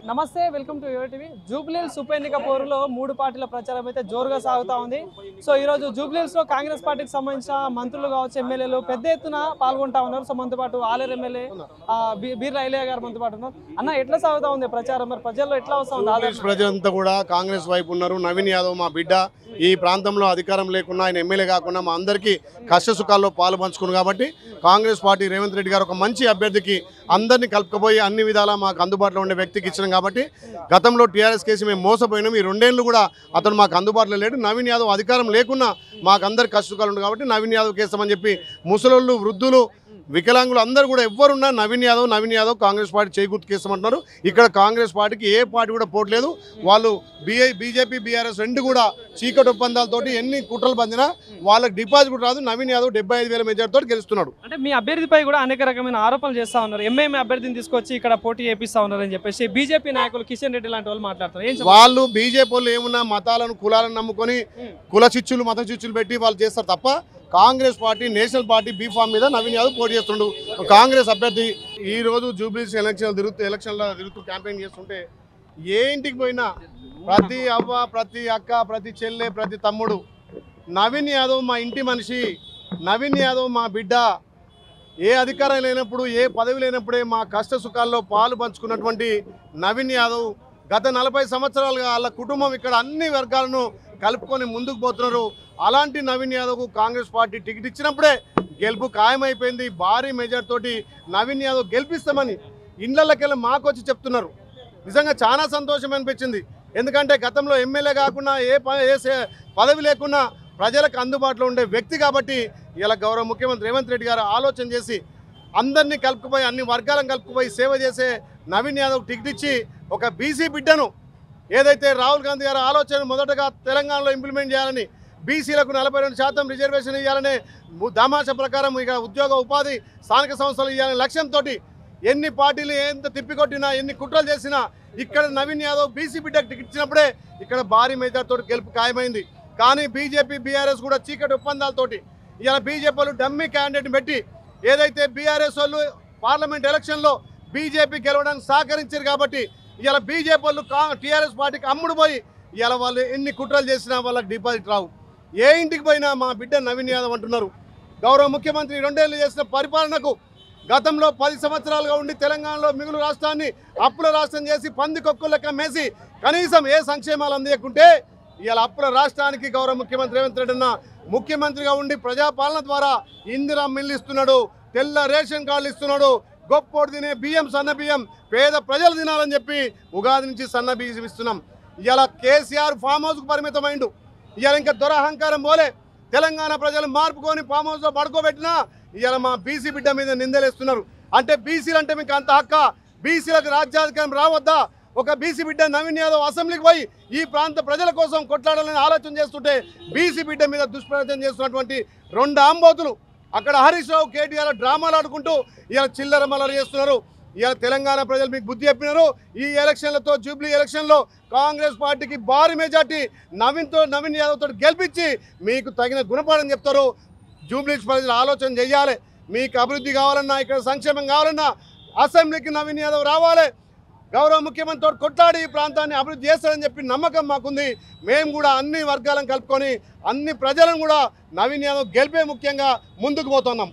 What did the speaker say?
నమస్తే welcome to your TV. Jubilee Hills ఉప ఎన్నిక పోరులో మూడు పార్టీల ప్రచారం అయితే జోరుగా సాగుతా ఉంది. సో ఈ రోజు జూబ్లీహిల్స్ లో కాంగ్రెస్ పార్టీకి సంబంధించిన మంత్రులు కావచ్చు, ఎమ్మెల్యేలు పెద్ద ఎత్తున పాల్గొంటా ఉన్నారు. సో మనతో పాటు ఆలేరు ఎమ్మెల్యే బీర్లా ఐలయ్య గారు మనతో పాటు ఉన్నారు. అన్న, ఎట్లా సాగుతా ఉంది ప్రచారం? మరి ప్రజల్లో ఎట్లా వస్తా ఉంది? ప్రజలంతా కూడా కాంగ్రెస్ వైపు ఉన్నారు. నవీన్ యాదవ్ మా బిడ్డ, ఈ ప్రాంతంలో అధికారం లేకున్నా ఆయన ఎమ్మెల్యే కాకుండా మా అందరికీ కష్ట సుఖాల్లో పాలు పంచుకున్నారు. కాబట్టి కాంగ్రెస్ పార్టీ రేవంత్ రెడ్డి గారు ఒక మంచి అభ్యర్థికి అందరినీ కలుపుకపోయి అన్ని విధాలా మాకు అందుబాటులో ఉండే వ్యక్తికి ఇచ్చినాం. కాబట్టి గతంలో టీఆర్ఎస్ కేసు మేము మోసపోయినాం. ఈ రెండేళ్లు కూడా అతను మాకు అందుబాటులో లేడు. నవీన్ యాదవ్ అధికారం లేకున్నా మాకు అందరికి కష్ట సుఖాలు ఉంది. కాబట్టి నవీన్ యాదవ్ కేసామని చెప్పి ముసలోళ్ళు, వృద్ధులు, వికలాంగులు అందరూ కూడా ఎవరున్నా నవీన్ యాదవ్ కాంగ్రెస్ పార్టీ చేకూర్తు కేసమంటున్నారు. ఇక్కడ కాంగ్రెస్ పార్టీకి ఏ పార్టీ కూడా పోట్లేదు. వాళ్ళు బీజేపీ, బీఆర్ఎస్ రెండు కూడా చీకటి ఒప్పందాలతోటి ఎన్ని కుట్రలు బందినా వాళ్ళకి డిపాజిట్ కూడా రాదు. నవీన్ యాదవ్ 75,000 మెజార్టీతో గెలుస్తున్నాడు. అంటే మీ అభ్యర్థిపై కూడా అనేక రకమైన ఆరోపణలు చేస్తా ఉన్నారు. ఎంఐఎం అభ్యర్థిని తీసుకొచ్చి ఇక్కడ పోటీ చేపిస్తా ఉన్నారని చెప్పేసి బీజేపీ నాయకులు కిషన్ రెడ్డి లాంటి వాళ్ళు మాట్లాడతారు. వాళ్ళు బీజేపీ వాళ్ళు ఏమున్నా మతాలను, కులాలను నమ్ముకొని కుల చిచ్చులు, మత చిచ్చులు పెట్టి వాళ్ళు చేస్తారు తప్ప Congress party, national party B form మీద నవీన్ యాదవ్ పోటీ చేస్తుండు. కాంగ్రెస్ అభ్యర్థి ఈ రోజు జూబ్లీహిల్స్ ఎలక్షన్లో తిరుగుతూ క్యాంపెయిన్ చేస్తుంటే ఏ ఇంటికి పోయినా ప్రతి అవ్వ, ప్రతి అక్క, ప్రతి చెల్లె, ప్రతి తమ్ముడు నవీన్ యాదవ్ మా ఇంటి మనిషి, నవీన్ యాదవ్ మా బిడ్డ, ఏ అధికారం లేనప్పుడు, ఏ పదవి లేనప్పుడే మా కష్ట సుఖాల్లో పాలు పంచుకున్నటువంటి నవీన్ యాదవ్ గత 40 సంవత్సరాలుగా వాళ్ళ కుటుంబం ఇక్కడ అన్ని వర్గాలను కలుపుకొని ముందుకు పోతున్నారు. అలాంటి నవీన్ యాదవ్కు కాంగ్రెస్ పార్టీ టికెట్ ఇచ్చినప్పుడే గెలుపు ఖాయమైపోయింది. భారీ మెజార్టీ తోటి నవీన్ యాదవ్ గెలిపిస్తామని ఇండ్లకెళ్ళి మాకు వచ్చి చెప్తున్నారు. నిజంగా చాలా సంతోషం అనిపించింది. ఎందుకంటే గతంలో ఎమ్మెల్యే కాకుండా ఏ పదవి లేకున్నా ప్రజలకు అందుబాటులో ఉండే వ్యక్తి. కాబట్టి ఇలా గౌరవ ముఖ్యమంత్రి రేవంత్ రెడ్డి గారు ఆలోచన చేసి అందరినీ కలుపుకుపోయి, అన్ని వర్గాలను కలుపుకుపోయి సేవ చేసే నవీన్ యాదవ్ టికెట్ ఇచ్చి ఒక బీసీ బిడ్డను, ఏదైతే రాహుల్ గాంధీ గారు ఆలోచన మొదటగా తెలంగాణలో ఇంప్లిమెంట్ చేయాలని, బీసీలకు 42% రిజర్వేషన్ ఇవ్వాలనే దామాష ప్రకారం ఇక ఉద్యోగ, ఉపాధి, స్థానిక సంస్థలు ఇవ్వాలనే లక్ష్యంతో ఎన్ని పార్టీలు ఎంత తిప్పికొట్టినా, ఎన్ని కుట్రలు చేసినా ఇక్కడ నవీన్ యాదవ్ బీసీ బిడ్డకు టికెట్ ఇచ్చినప్పుడే ఇక్కడ భారీ మెజార్టీతో గెలుపు ఖాయమైంది. కానీ బీజేపీ, బీఆర్ఎస్ కూడా చీకటి ఒప్పందాలతోటి ఇలా బీజేపీ వాళ్ళు డమ్మీ క్యాండిడేట్ని పెట్టి, ఏదైతే బీఆర్ఎస్ వాళ్ళు పార్లమెంట్ ఎలక్షన్లో బీజేపీ గెలవడానికి సహకరించారు కాబట్టి ఇలా బీజేపీ వాళ్ళు టీఆర్ఎస్ పార్టీకి అమ్ముడు పోయి ఇలా వాళ్ళు ఎన్ని కుట్రలు చేసినా వాళ్ళకి డిపాజిట్ రావు. ఏ ఇంటికి పోయినా మా బిడ్డ నవీన్ యాదవ్ అంటున్నారు. గౌరవ ముఖ్యమంత్రి 2 ఏళ్ళు చేసిన పరిపాలనకు, గతంలో 10 సంవత్సరాలుగా ఉండి తెలంగాణలో మిగులు రాష్ట్రాన్ని అప్పుల రాష్ట్రం చేసి పందికొక్కుల లెక్క మేసి కనీసం ఏ సంక్షేమాలు అందజేయకుంటే ఇలా అప్పుల రాష్ట్రానికి గౌరవ ముఖ్యమంత్రి రేవంత్ రెడ్డి ముఖ్యమంత్రిగా ఉండి ప్రజాపాలన ద్వారా ఇందిరా మిల్లు ఇస్తున్నాడు, తెల్ల రేషన్ కార్డులు ఇస్తున్నాడు, గొప్పోడు తినే బియ్యం, సన్న బియ్యం పేద ప్రజలు తినాలని చెప్పి ఉగాది నుంచి సన్న బియ్యం ఇస్తున్నాం. ఇలా కేసీఆర్ ఫామ్ హౌస్కు పరిమితమైండు. ఇలా ఇంకా దురహంకారం పోలే తెలంగాణ ప్రజలు మార్పుకొని ఫామ్ హౌస్లో పడుకోబెట్టినా ఇలా మా బీసీ బిడ్డ మీద నిందలేస్తున్నారు. అంటే బీసీలు అంటే మీకు అంత హక్క? బీసీలకు రాజ్యాధికారం రావద్దా? ఒక బీసీ బిడ్డ నవీన్ యాదవ్ అసెంబ్లీకి పోయి ఈ ప్రాంత ప్రజల కోసం కొట్లాడాలని ఆలోచన చేస్తుంటే బీసీ బిడ్డ మీద దుష్ప్రచారం చేస్తున్నటువంటి 2 ఆంబోతులు అక్కడ హరీష్ రావు, కేటీఆర్ డ్రామాలు ఆడుకుంటూ ఇలా చిల్లర మల్లర చేస్తున్నారు. ఇలా తెలంగాణ ప్రజలు మీకు బుద్ధి చెప్పినారు. ఈ ఎలక్షన్లతో, జూబ్లీ ఎలక్షన్లో కాంగ్రెస్ పార్టీకి భారీ మెజార్టీ నవీన్ యాదవ్ తోటి గెలిపించి మీకు తగిన గుణపాఠం చెప్తారు. జూబ్లీస్ ప్రజలు ఆలోచన చేయాలి. మీకు అభివృద్ధి కావాలన్నా, ఇక్కడ సంక్షేమం కావాలన్నా అసెంబ్లీకి నవీన్ యాదవ్ రావాలి. గౌరవ ముఖ్యమంత్రితో కొట్లాడి ఈ ప్రాంతాన్ని అభివృద్ధి చేస్తారని చెప్పి నమ్మకం మాకుంది. మేము కూడా అన్ని వర్గాలను కలుపుకొని అన్ని ప్రజలను కూడా నవీన్ యాదవ్ గెలిపే ముఖ్యంగా ముందుకు పోతున్నాం.